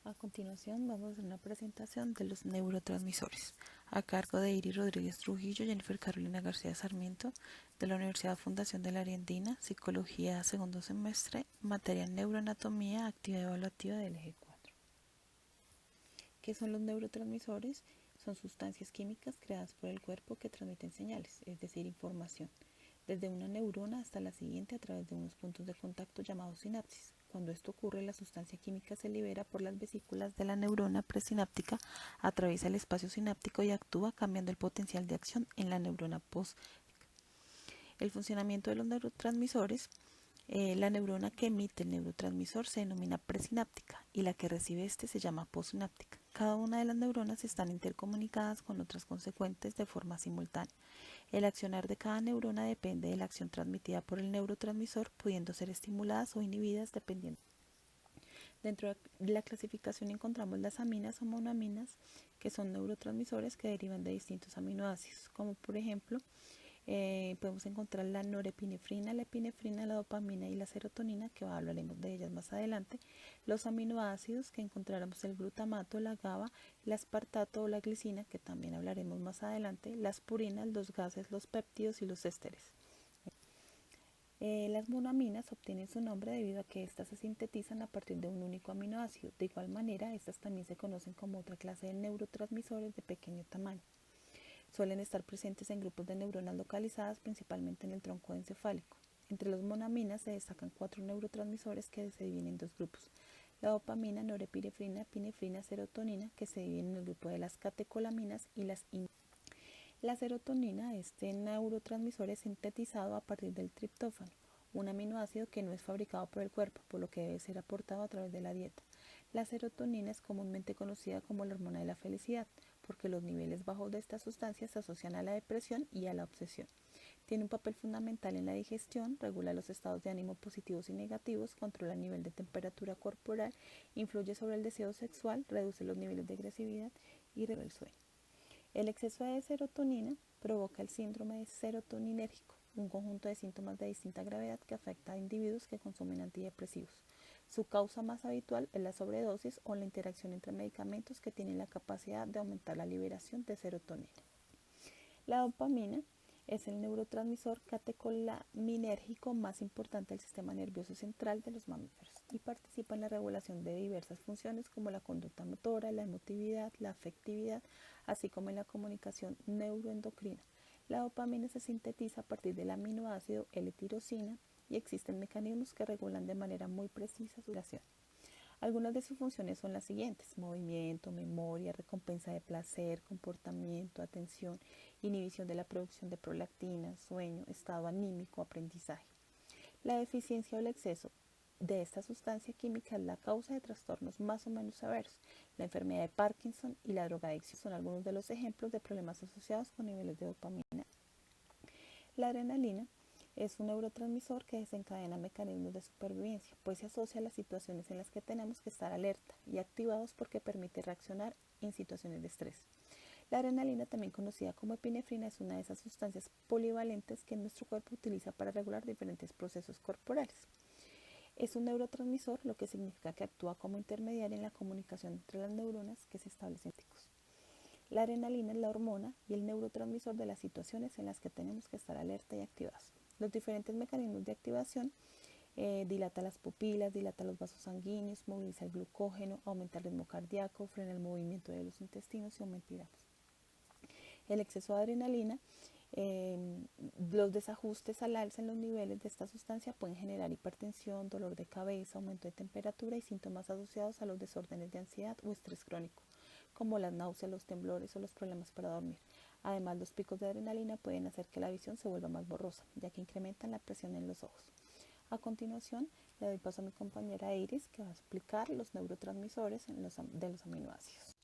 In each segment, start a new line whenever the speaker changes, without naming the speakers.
A continuación vamos a hacer una presentación de los neurotransmisores a cargo de Iris Rodríguez Trujillo, Jennifer Carolina García Sarmiento de la Universidad Fundación de la Argentina, Psicología segundo semestre, materia Neuroanatomía, actividad evaluativa del eje 4. ¿Qué son los neurotransmisores? Son sustancias químicas creadas por el cuerpo que transmiten señales, es decir, información, desde una neurona hasta la siguiente a través de unos puntos de contacto llamados sinapsis. Cuando esto ocurre, la sustancia química se libera por las vesículas de la neurona presináptica, atraviesa el espacio sináptico y actúa cambiando el potencial de acción en la neurona post. El funcionamiento de los neurotransmisores. La neurona que emite el neurotransmisor se denomina presináptica y la que recibe este se llama postsináptica. Cada una de las neuronas están intercomunicadas con otras consecuentes de forma simultánea. El accionar de cada neurona depende de la acción transmitida por el neurotransmisor, pudiendo ser estimuladas o inhibidas dependiendo. Dentro de la clasificación encontramos las aminas o monoaminas, que son neurotransmisores que derivan de distintos aminoácidos, como por ejemplo podemos encontrar la norepinefrina, la dopamina y la serotonina, que hablaremos de ellas más adelante. Los aminoácidos, que encontraremos el glutamato, la GABA, el aspartato o la glicina, que también hablaremos más adelante, las purinas, los gases, los péptidos y los ésteres. Las monoaminas obtienen su nombre debido a que éstas se sintetizan a partir de un único aminoácido. De igual manera, estas también se conocen como otra clase de neurotransmisores de pequeño tamaño. Suelen estar presentes en grupos de neuronas localizadas principalmente en el tronco encefálico. Entre los monoaminas se destacan 4 neurotransmisores que se dividen en 2 grupos: la dopamina, norepinefrina, epinefrina, serotonina, que se dividen en el grupo de las catecolaminas y las La serotonina, este neurotransmisor, es sintetizado a partir del triptófano, un aminoácido que no es fabricado por el cuerpo, por lo que debe ser aportado a través de la dieta. La serotonina es comúnmente conocida como la hormona de la felicidad, porque los niveles bajos de esta sustancia se asocian a la depresión y a la obsesión. Tiene un papel fundamental en la digestión, regula los estados de ánimo positivos y negativos, controla el nivel de temperatura corporal, influye sobre el deseo sexual, reduce los niveles de agresividad y regula el sueño. El exceso de serotonina provoca el síndrome de serotoninérgico, un conjunto de síntomas de distinta gravedad que afecta a individuos que consumen antidepresivos. Su causa más habitual es la sobredosis o la interacción entre medicamentos que tienen la capacidad de aumentar la liberación de serotonina. La dopamina es el neurotransmisor catecolaminérgico más importante del sistema nervioso central de los mamíferos y participa en la regulación de diversas funciones como la conducta motora, la emotividad, la afectividad, así como en la comunicación neuroendocrina. La dopamina se sintetiza a partir del aminoácido L-tirosina y existen mecanismos que regulan de manera muy precisa su acción. Algunas de sus funciones son las siguientes: movimiento, memoria, recompensa de placer, comportamiento, atención, inhibición de la producción de prolactina, sueño, estado anímico, aprendizaje. La deficiencia o el exceso de esta sustancia química es la causa de trastornos más o menos severos. La enfermedad de Parkinson y la drogadicción son algunos de los ejemplos de problemas asociados con niveles de dopamina. La adrenalina es un neurotransmisor que desencadena mecanismos de supervivencia, pues se asocia a las situaciones en las que tenemos que estar alerta y activados porque permite reaccionar en situaciones de estrés. La adrenalina, también conocida como epinefrina, es una de esas sustancias polivalentes que nuestro cuerpo utiliza para regular diferentes procesos corporales. Es un neurotransmisor, lo que significa que actúa como intermediario en la comunicación entre las neuronas que se establecen. La adrenalina es la hormona y el neurotransmisor de las situaciones en las que tenemos que estar alerta y activados. Los diferentes mecanismos de activación: dilata las pupilas, dilata los vasos sanguíneos, moviliza el glucógeno, aumenta el ritmo cardíaco, frena el movimiento de los intestinos y aumenta el exceso de adrenalina. Los desajustes al alza en los niveles de esta sustancia pueden generar hipertensión, dolor de cabeza, aumento de temperatura y síntomas asociados a los desórdenes de ansiedad o estrés crónico, como las náuseas, los temblores o los problemas para dormir. Además, los picos de adrenalina pueden hacer que la visión se vuelva más borrosa, ya que incrementan la presión en los ojos. A continuación, le doy paso a mi compañera Iris, que va a explicar los neurotransmisores de los aminoácidos.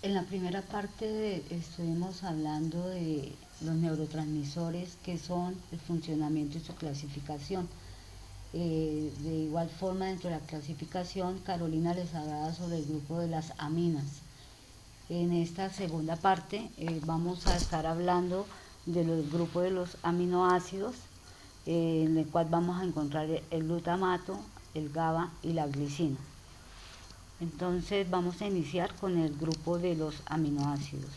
En la primera parte estuvimos hablando de los neurotransmisores, qué son, el funcionamiento y su clasificación. De igual forma, dentro de la clasificación, Carolina les hablaba sobre el grupo de las aminas. En esta segunda parte vamos a estar hablando del grupo de los aminoácidos, en el cual vamos a encontrar el glutamato, el GABA y la glicina. Entonces vamos a iniciar con el grupo de los aminoácidos.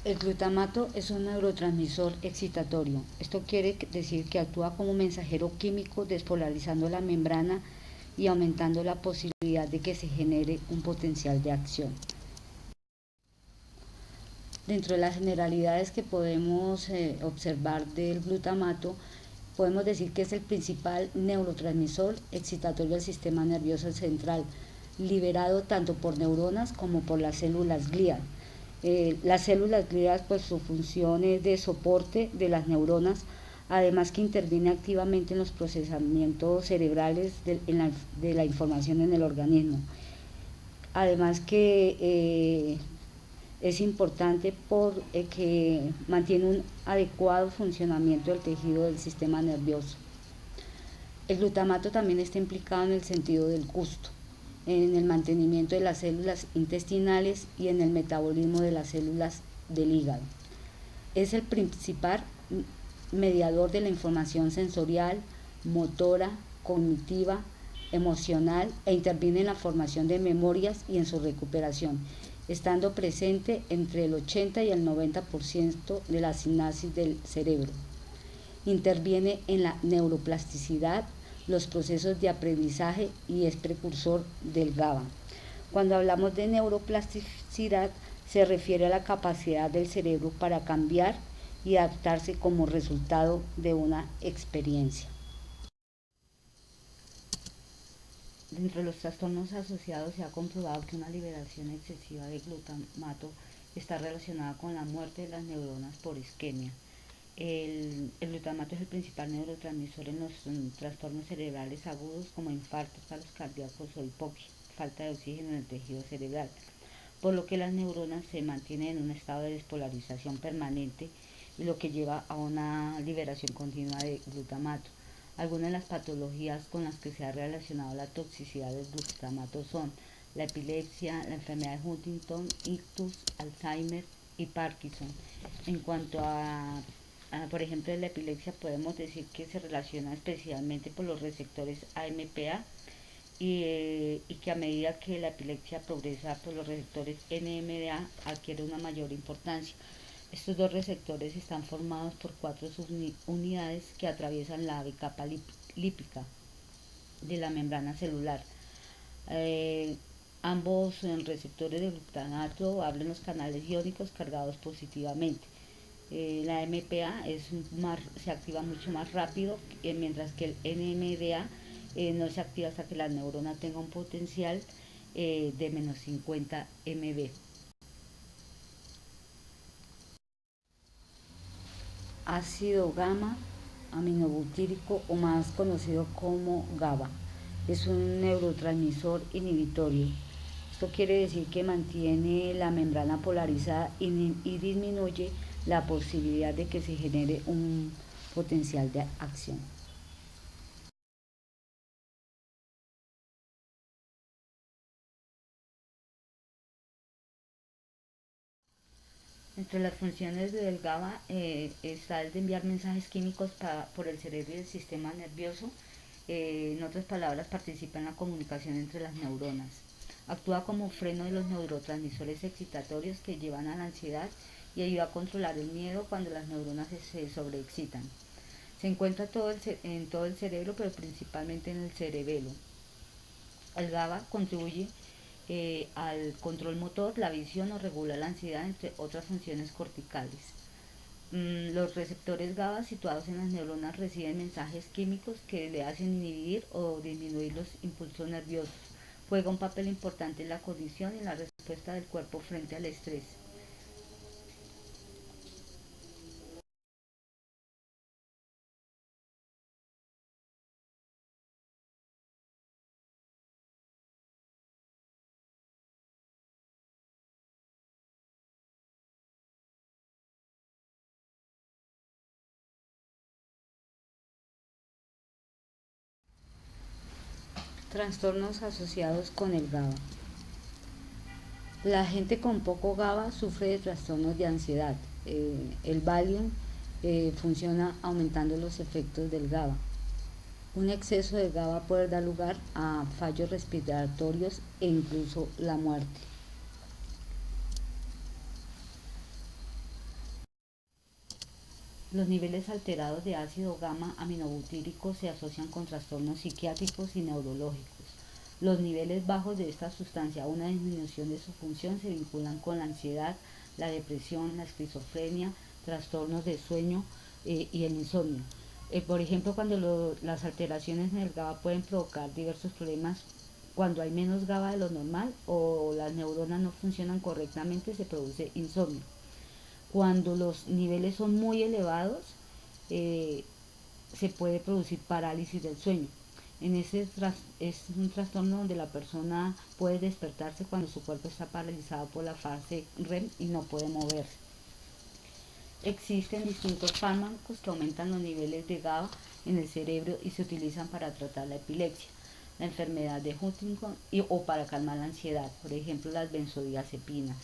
El glutamato es un neurotransmisor excitatorio. Esto quiere decir que actúa como mensajero químico despolarizando la membrana y aumentando la posibilidad de que se genere un potencial de acción. Dentro de las generalidades que podemos observar del glutamato, podemos decir que es el principal neurotransmisor excitatorio del sistema nervioso central, liberado tanto por neuronas como por las células glía. Las células glías, pues su función es de soporte de las neuronas, además que interviene activamente en los procesamientos cerebrales de la información en el organismo. Además que es importante porque mantiene un adecuado funcionamiento del tejido del sistema nervioso. El glutamato también está implicado en el sentido del gusto, en el mantenimiento de las células intestinales y en el metabolismo de las células del hígado. Es el principal mediador de la información sensorial, motora, cognitiva, emocional e interviene en la formación de memorias y en su recuperación, estando presente entre el 80 y el 90% de la sinapsis del cerebro. Interviene en la neuroplasticidad, los procesos de aprendizaje y es precursor del GABA. Cuando hablamos de neuroplasticidad, se refiere a la capacidad del cerebro para cambiar y adaptarse como resultado de una experiencia. Dentro de los trastornos asociados se ha comprobado que una liberación excesiva de glutamato está relacionada con la muerte de las neuronas por isquemia. El glutamato es el principal neurotransmisor en los trastornos cerebrales agudos como infartos, paros cardíacos o hipoxia, falta de oxígeno en el tejido cerebral, por lo que las neuronas se mantienen en un estado de despolarización permanente y lo que lleva a una liberación continua de glutamato. Algunas de las patologías con las que se ha relacionado la toxicidad del glutamato son la epilepsia, la enfermedad de Huntington, ictus, Alzheimer y Parkinson. En cuanto por ejemplo, en la epilepsia podemos decir que se relaciona especialmente por los receptores AMPA y que a medida que la epilepsia progresa, pues los receptores NMDA adquieren una mayor importancia. Estos dos receptores están formados por 4 subunidades que atraviesan la capa lípica de la membrana celular. Ambos receptores de glutamato abren los canales iónicos cargados positivamente. La MPA se activa mucho más rápido, mientras que el NMDA no se activa hasta que la neurona tenga un potencial de menos 50 MB. Ácido gamma aminobutírico, o más conocido como GABA, es un neurotransmisor inhibitorio. Esto quiere decir que mantiene la membrana polarizada y disminuye la posibilidad de que se genere un potencial de acción. Entre las funciones del GABA está el de enviar mensajes químicos por el cerebro y el sistema nervioso. En otras palabras, participa en la comunicación entre las neuronas. Actúa como freno de los neurotransmisores excitatorios que llevan a la ansiedad y ayuda a controlar el miedo cuando las neuronas se sobreexcitan. Se encuentra en todo el cerebro, pero principalmente en el cerebelo. El GABA contribuye al control motor, la visión o regula la ansiedad, entre otras funciones corticales. Los receptores GABA situados en las neuronas reciben mensajes químicos que le hacen inhibir o disminuir los impulsos nerviosos. Juega un papel importante en la cognición y en la respuesta del cuerpo frente al estrés. Trastornos asociados con el GABA. La gente con poco GABA sufre de trastornos de ansiedad. El Valium funciona aumentando los efectos del GABA. Un exceso de GABA puede dar lugar a fallos respiratorios e incluso la muerte. Los niveles alterados de ácido gamma aminobutírico se asocian con trastornos psiquiátricos y neurológicos. Los niveles bajos de esta sustancia, una disminución de su función, se vinculan con la ansiedad, la depresión, la esquizofrenia, trastornos de sueño y el insomnio. Por ejemplo, cuando las alteraciones en el GABA pueden provocar diversos problemas, cuando hay menos GABA de lo normal o las neuronas no funcionan correctamente, se produce insomnio. Cuando los niveles son muy elevados, se puede producir parálisis del sueño. Es un trastorno donde la persona puede despertarse cuando su cuerpo está paralizado por la fase REM y no puede moverse. Existen distintos fármacos que aumentan los niveles de GABA en el cerebro y se utilizan para tratar la epilepsia, la enfermedad de Huntington o para calmar la ansiedad, por ejemplo las benzodiazepinas.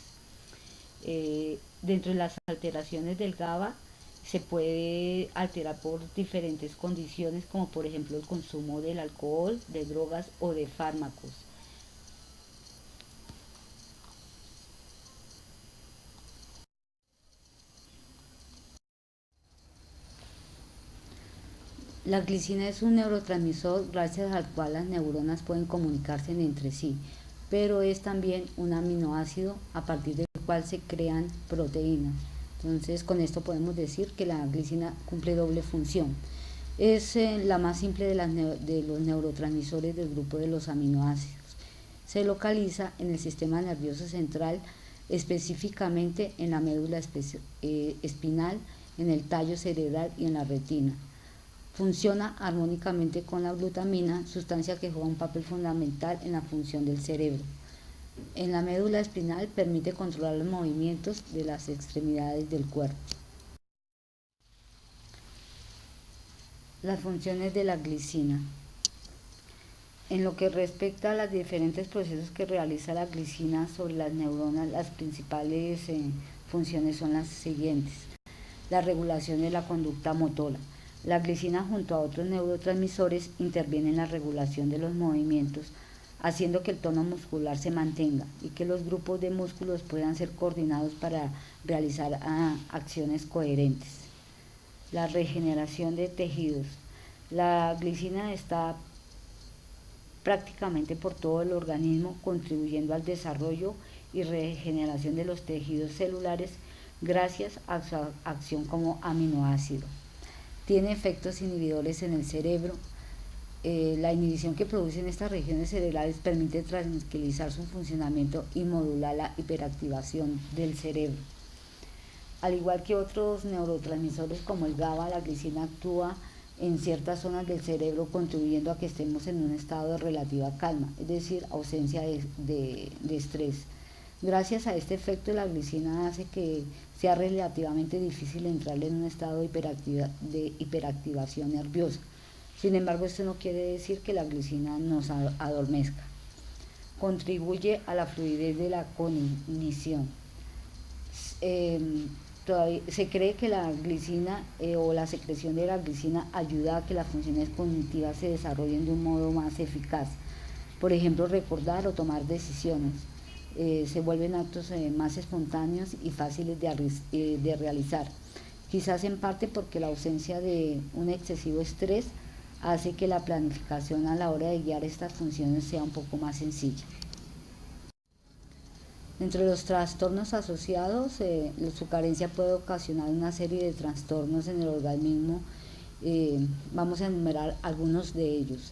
Dentro de las alteraciones del GABA se puede alterar por diferentes condiciones, como por ejemplo el consumo del alcohol, de drogas o de fármacos. La glicina es un neurotransmisor gracias al cual las neuronas pueden comunicarse entre sí, pero es también un aminoácido a partir del cual se crean proteínas. Entonces, con esto podemos decir que la glicina cumple doble función. Es la más simple de los neurotransmisores del grupo de los aminoácidos. Se localiza en el sistema nervioso central, específicamente en la médula espinal, en el tallo cerebral y en la retina. Funciona armónicamente con la glutamina, sustancia que juega un papel fundamental en la función del cerebro. En la médula espinal permite controlar los movimientos de las extremidades del cuerpo. Las funciones de la glicina. En lo que respecta a los diferentes procesos que realiza la glicina sobre las neuronas, las principales funciones son las siguientes. La regulación de la conducta motora. La glicina junto a otros neurotransmisores interviene en la regulación de los movimientos, haciendo que el tono muscular se mantenga y que los grupos de músculos puedan ser coordinados para realizar acciones coherentes. La regeneración de tejidos. La glicina está prácticamente por todo el organismo, contribuyendo al desarrollo y regeneración de los tejidos celulares gracias a su acción como aminoácido. Tiene efectos inhibidores en el cerebro. La inhibición que producen estas regiones cerebrales permite tranquilizar su funcionamiento y modular la hiperactivación del cerebro. Al igual que otros neurotransmisores como el GABA, la glicina actúa en ciertas zonas del cerebro, contribuyendo a que estemos en un estado de relativa calma, es decir, ausencia de estrés. Gracias a este efecto, la glicina hace que sea relativamente difícil entrar en un estado de hiperactivación nerviosa. Sin embargo, esto no quiere decir que la glicina nos adormezca. Contribuye a la fluidez de la cognición. Se cree que la glicina o la secreción de la glicina ayuda a que las funciones cognitivas se desarrollen de un modo más eficaz. Por ejemplo, recordar o tomar decisiones. Se vuelven actos más espontáneos y fáciles de realizar, quizás en parte porque la ausencia de un excesivo estrés hace que la planificación a la hora de guiar estas funciones sea un poco más sencilla. Dentro de los trastornos asociados, su carencia puede ocasionar una serie de trastornos en el organismo. Vamos a enumerar algunos de ellos: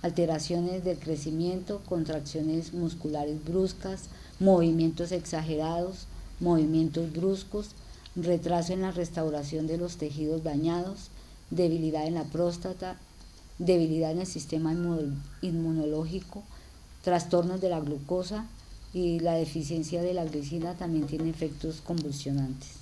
alteraciones del crecimiento, contracciones musculares bruscas, movimientos exagerados, movimientos bruscos, retraso en la restauración de los tejidos dañados, debilidad en la próstata, debilidad en el sistema inmunológico, trastornos de la glucosa, y la deficiencia de la glicina también tiene efectos convulsionantes.